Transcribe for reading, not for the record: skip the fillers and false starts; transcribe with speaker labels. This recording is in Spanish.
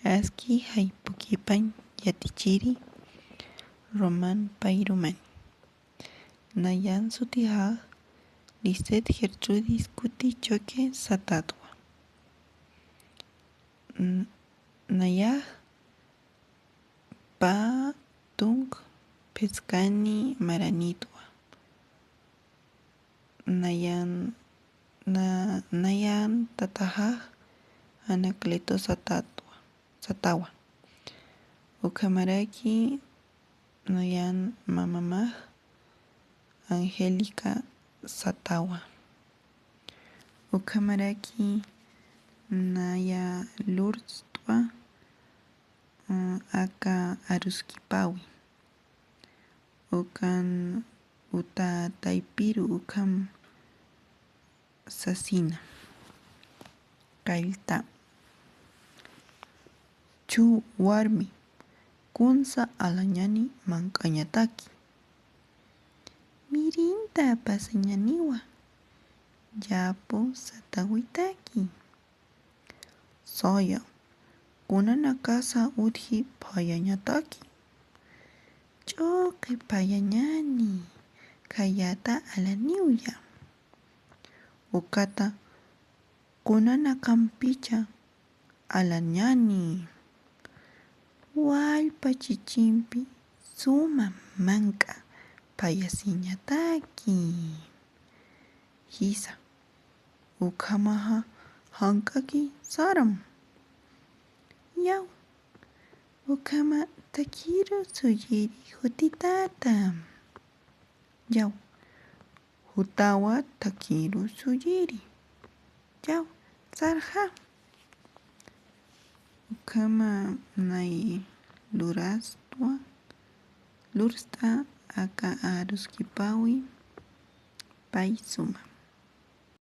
Speaker 1: Aski haypukipan yatichiri Román Pairumani. Nayan sutihaq Lisette Gertrudis Kuti Choque Satatwa. Nayaj pa tung Pescani Maranitwa. Nayan tatahaq Anacleto Satawa. Ukamaraki Nayan mamamaj Angélica Satawa. Ukamaraki Naya Lourdes Twa Aka Aruskipawi. Ukan uta taypiru ukam Sasina. Kailta Chu warmi Kunsa alañani mankañataki. Mirinta pasañaniwa Yapo satawitaki. Soya Kunana casa udhi payañataki. Choque payañani Kayata alaniuya. Ukata Kunana kampicha alañani. Wallpa chichimpi suma manka payasiñataki. Hisa ukamaha hankaki saram. Yaw ukama takiru suyiri hutitata. Yaw hutawa takiru suyiri. Yaw sarja. Ukama nay Lursta aka Aruskipawi pay suma.